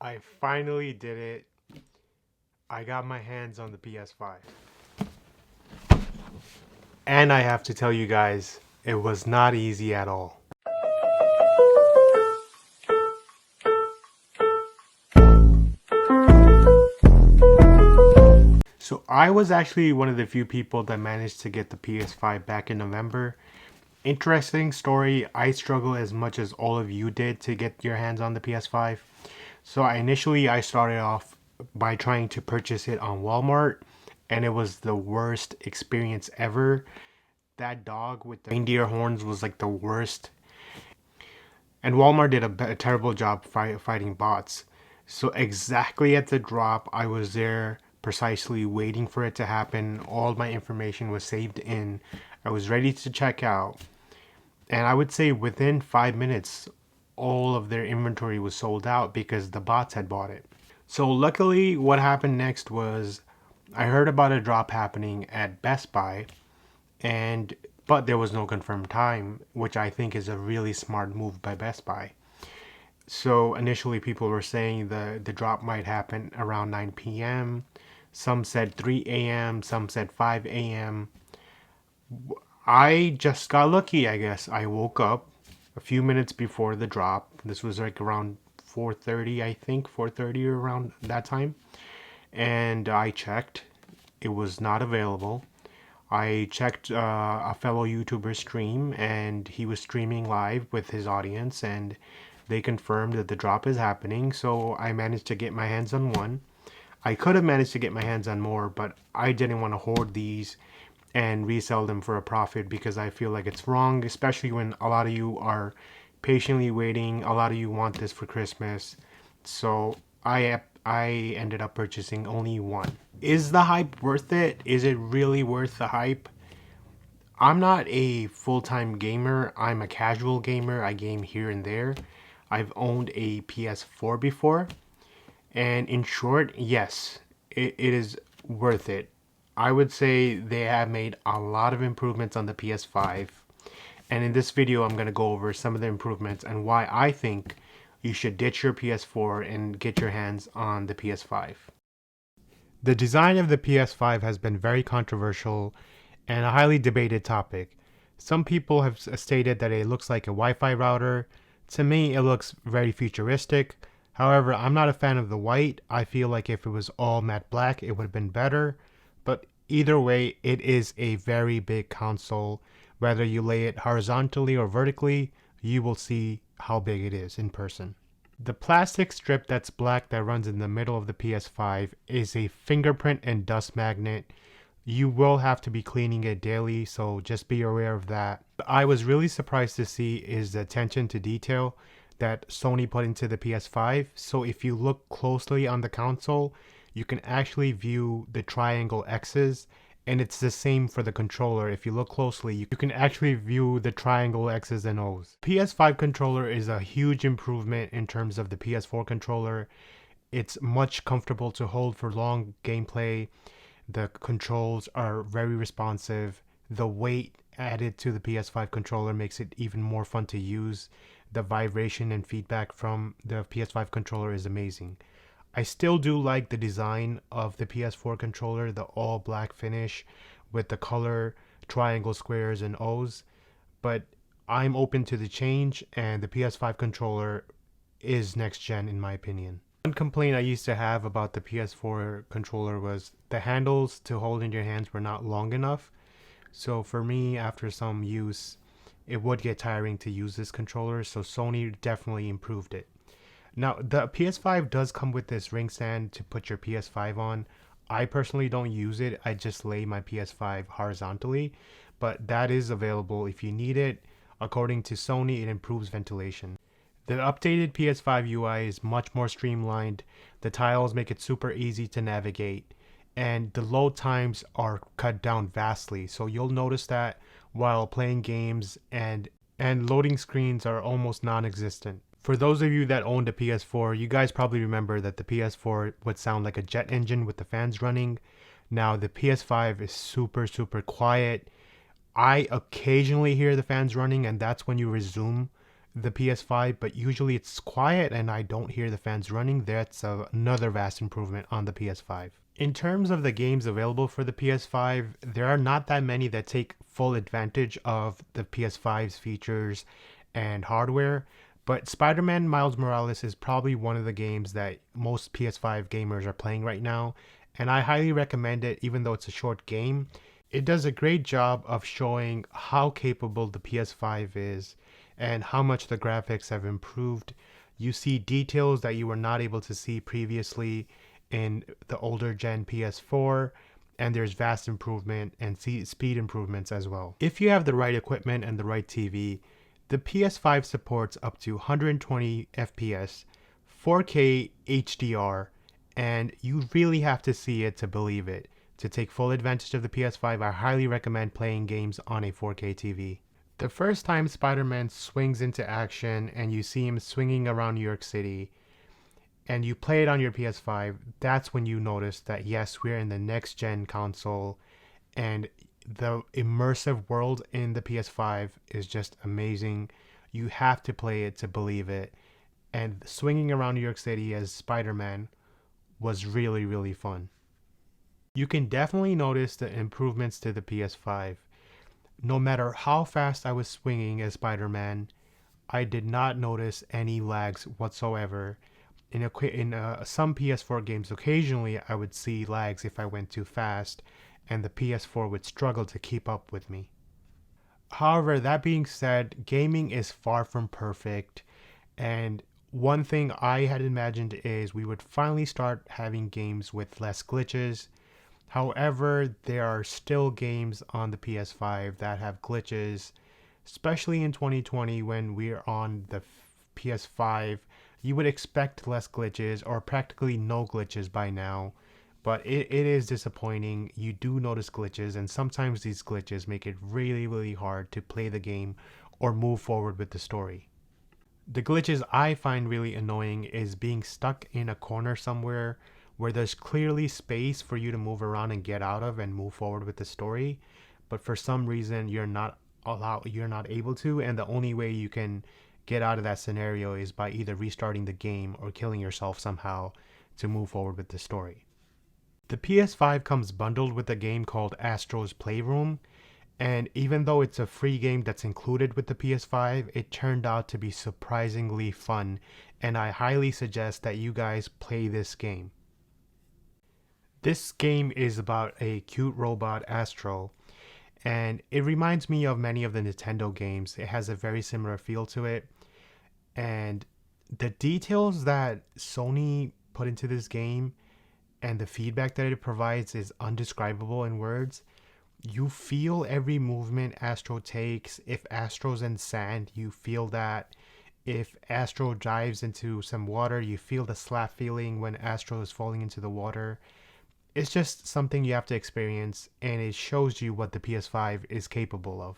I finally did it. I got my hands on the PS5. And I have to tell you guys, it was not easy at all. So I was actually one of the few people that managed to get the PS5 back in November. Interesting story. I struggled as much as all of you did to get your hands on the PS5. So I started off by trying to purchase it on Walmart, and it was the worst experience ever. That dog with the reindeer horns was like the worst. And Walmart did a terrible job fighting bots. So exactly at the drop, I was there precisely waiting for it to happen. All my information was saved in. I was ready to check out. And I would say within 5 minutes, all of their inventory was sold out because the bots had bought it. So luckily, what happened next was I heard about a drop happening at Best Buy, and but there was no confirmed time, which I think is a really smart move by Best Buy. So initially, people were saying the drop might happen around 9 p.m. Some said 3 a.m. Some said 5 a.m. I just got lucky, I guess. I woke up a few minutes before the drop. This was like around 4:30, I think, 4:30 or around that time. And I checked. It was not available. I checked a fellow YouTuber stream, and he was streaming live with his audience, and they confirmed that the drop is happening. So I managed to get my hands on one. I could have managed to get my hands on more, but I didn't want to hoard these and resell them for a profit because I feel like it's wrong, especially when a lot of you are patiently waiting. A lot of you want this for Christmas. So I ended up purchasing only one. Is the hype worth it? Is it really worth the hype? I'm not a full-time gamer. I'm a casual gamer. I game here and there. I've owned a PS4 before. And in short, yes, it is worth it. I would say they have made a lot of improvements on the PS5. And in this video, I'm going to go over some of the improvements and why I think you should ditch your PS4 and get your hands on the PS5. The design of the PS5 has been very controversial and a highly debated topic. Some people have stated that it looks like a Wi-Fi router. To me, it looks very futuristic. However, I'm not a fan of the white. I feel like if it was all matte black, it would have been better. But either way, it is a very big console. Whether you lay it horizontally or vertically, you will see how big it is in person. The plastic strip that's black that runs in the middle of the PS5 is a fingerprint and dust magnet. You will have to be cleaning it daily, so just be aware of that. I was really surprised to see is the attention to detail that Sony put into the PS5. So if you look closely on the console, you can actually view the triangle X's, and it's the same for the controller. If you look closely, you can actually view the triangle X's and O's. PS5 controller is a huge improvement in terms of the PS4 controller. It's much comfortable to hold for long gameplay. The controls are very responsive. The weight added to the PS5 controller makes it even more fun to use. The vibration and feedback from the PS5 controller is amazing. I still do like the design of the PS4 controller, the all black finish with the color triangle squares and O's, but I'm open to the change, and the PS5 controller is next gen in my opinion. One complaint I used to have about the PS4 controller was the handles to hold in your hands were not long enough. So for me, after some use, it would get tiring to use this controller, so Sony definitely improved it. Now, the PS5 does come with this ring stand to put your PS5 on. I personally don't use it. I just lay my PS5 horizontally, but that is available if you need it. According to Sony, it improves ventilation. The updated PS5 UI is much more streamlined. The tiles make it super easy to navigate, and the load times are cut down vastly. So you'll notice that while playing games, and loading screens are almost non-existent. For those of you that owned a PS4, you guys probably remember that the PS4 would sound like a jet engine with the fans running. Now the PS5 is super quiet. I occasionally hear the fans running, and that's when you resume the PS5, but usually it's quiet and I don't hear the fans running. That's another vast improvement on the PS5. In terms of the games available for the PS5, there are not that many that take full advantage of the PS5's features and hardware, but Spider-Man Miles Morales is probably one of the games that most PS5 gamers are playing right now, and I highly recommend it even though it's a short game. It does a great job of showing how capable the PS5 is and how much the graphics have improved. You see details that you were not able to see previously in the older gen PS4, and there's vast improvement and speed improvements as well. If you have the right equipment and the right TV, the PS5 supports up to 120 FPS, 4K HDR, and you really have to see it to believe it. To take full advantage of the PS5, I highly recommend playing games on a 4K TV. The first time Spider-Man swings into action and you see him swinging around New York City and you play it on your PS5, that's when you notice that yes, we're in the next gen console and the immersive world in the PS5 is just amazing. You have to play it to believe it. And swinging around New York City as Spider-Man was really, really fun. You can definitely notice the improvements to the PS5. No matter how fast I was swinging as Spider-Man, I did not notice any lags whatsoever. In some PS4 games, occasionally I would see lags if I went too fast, and the PS4 would struggle to keep up with me. However, that being said, gaming is far from perfect, and one thing I had imagined is we would finally start having games with less glitches. However, there are still games on the PS5 that have glitches, especially in 2020 when we're on the PS5. You would expect less glitches or practically no glitches by now, but it is disappointing. You do notice glitches, and sometimes these glitches make it really, really hard to play the game or move forward with the story. The glitches I find really annoying is being stuck in a corner somewhere where there's clearly space for you to move around and get out of and move forward with the story, but for some reason you're not able to, and the only way you can get out of that scenario is by either restarting the game or killing yourself somehow to move forward with the story. The PS5 comes bundled with a game called Astro's Playroom, and even though it's a free game that's included with the PS5, it turned out to be surprisingly fun, and I highly suggest that you guys play this game. This game is about a cute robot, Astro, and it reminds me of many of the Nintendo games. It has a very similar feel to it, and the details that Sony put into this game and the feedback that it provides is undescribable in words. You feel every movement Astro takes. If Astro's in sand, you feel that. If Astro dives into some water, you feel the slap feeling when Astro is falling into the water. It's just something you have to experience, and it shows you what the PS5 is capable of.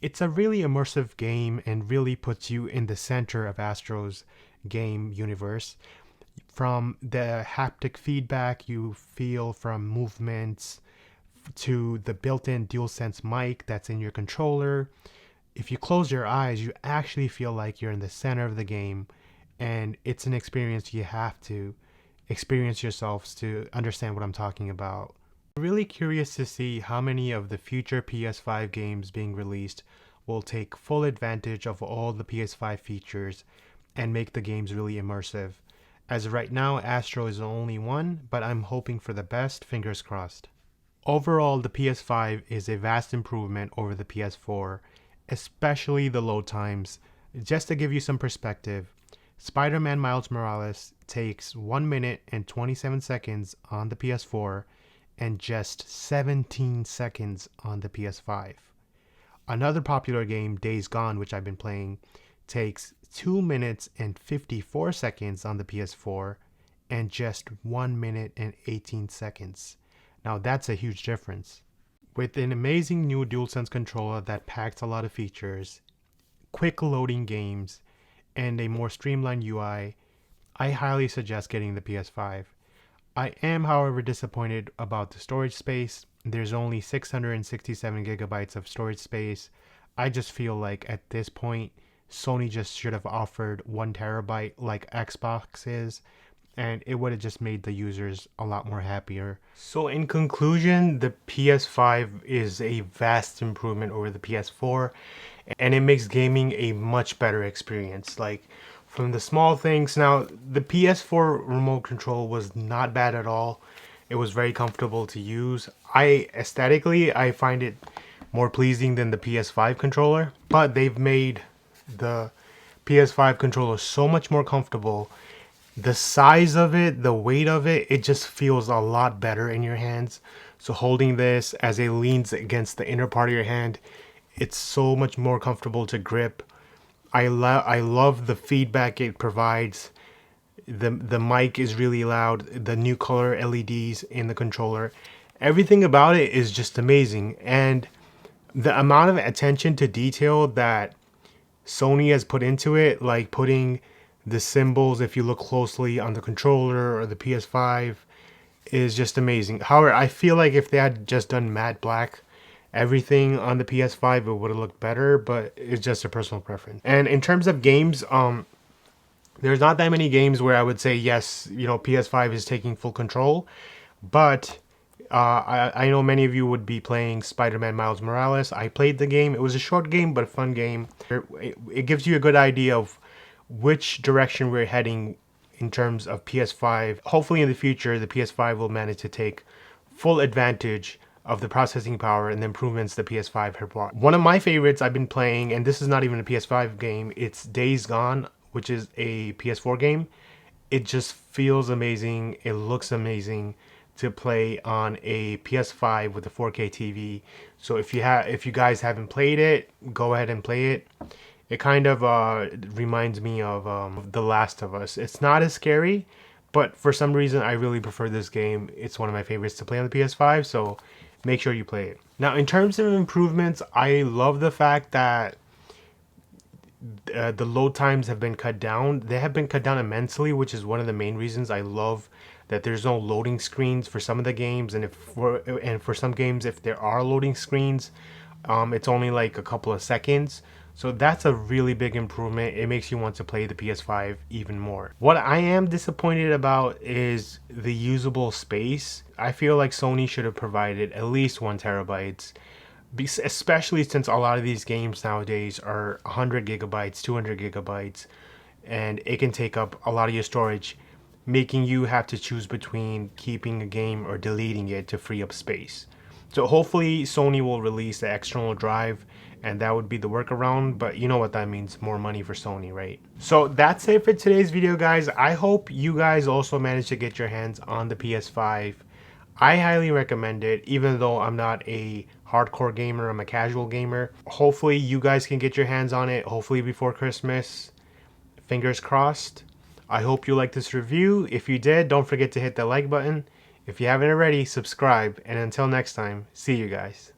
It's a really immersive game and really puts you in the center of Astro's game universe. From the haptic feedback you feel from movements to the built-in DualSense mic that's in your controller, if you close your eyes, you actually feel like you're in the center of the game, and it's an experience you have to experience yourselves to understand what I'm talking about. I'm really curious to see how many of the future PS5 games being released will take full advantage of all the PS5 features and make the games really immersive. As of right now, Astro is the only one, but I'm hoping for the best, fingers crossed. Overall, the PS5 is a vast improvement over the PS4, especially the load times. Just to give you some perspective, Spider-Man Miles Morales takes 1 minute and 27 seconds on the PS4 and just 17 seconds on the PS5. Another popular game, Days Gone, which I've been playing, takes 2 minutes and 54 seconds on the PS4 and just 1 minute and 18 seconds. Now that's a huge difference. With an amazing new DualSense controller that packs a lot of features, quick loading games, and a more streamlined UI, I highly suggest getting the PS5. I am, however, disappointed about the storage space. There's only 667 gigabytes of storage space. I just feel like at this point, Sony just should have offered 1 terabyte like Xbox is, and it would have just made the users a lot more happier. So in conclusion, the PS5 is a vast improvement over the PS4, and it makes gaming a much better experience. Like from the small things. Now, the PS4 remote control was not bad at all. It was very comfortable to use. I find it more pleasing than the PS5 controller, but they've made the PS5 controller so much more comfortable. The size of it, the weight of it, it just feels a lot better in your hands. So holding this as it leans against the inner part of your hand, it's so much more comfortable to grip. I love the feedback it provides. The mic is really loud. The new color LEDs in the controller, everything about it is just amazing. And the amount of attention to detail that Sony has put into it, like putting the symbols, if you look closely on the controller or the PS5, is just amazing. However, I feel like if they had just done matte black everything on the PS5, it would have looked better, but it's just a personal preference. And in terms of games, there's not that many games where I would say yes, PS5 is taking full control, but I know many of you would be playing Spider-Man Miles Morales. I played the game. It was a short game, but a fun game. It gives you a good idea of which direction we're heading in terms of PS5. Hopefully in the future, the PS5 will manage to take full advantage of the processing power and the improvements the PS5 have brought. One of my favorites I've been playing, and this is not even a PS5 game, it's Days Gone, which is a PS4 game. It just feels amazing. It looks amazing to play on a PS5 with a 4K TV. So if you guys haven't played it, go ahead and play it. It kind of reminds me of The Last of Us. It's not as scary, but for some reason I really prefer this game. It's one of my favorites to play on the PS5, so make sure you play it. Now, in terms of improvements, I love the fact that the load times have been cut down. They have been cut down immensely, which is one of the main reasons I love that there's no loading screens for some of the games, and for some games, if there are loading screens, it's only like a couple of seconds. So that's a really big improvement. It makes you want to play the PS5 even more. What I am disappointed about is the usable space. I feel like Sony should have provided at least 1 terabyte, especially since a lot of these games nowadays are 100 gigabytes, 200 gigabytes, and it can take up a lot of your storage, making you have to choose between keeping a game or deleting it to free up space. So hopefully Sony will release the external drive, and that would be the workaround, but you know what that means, more money for Sony, right? So that's it for today's video, guys. I hope you guys also managed to get your hands on the PS5. I highly recommend it, even though I'm not a hardcore gamer, I'm a casual gamer. Hopefully you guys can get your hands on it, hopefully before Christmas. Fingers crossed. I hope you liked this review. If you did, don't forget to hit the like button. If you haven't already, subscribe. And until next time, see you guys.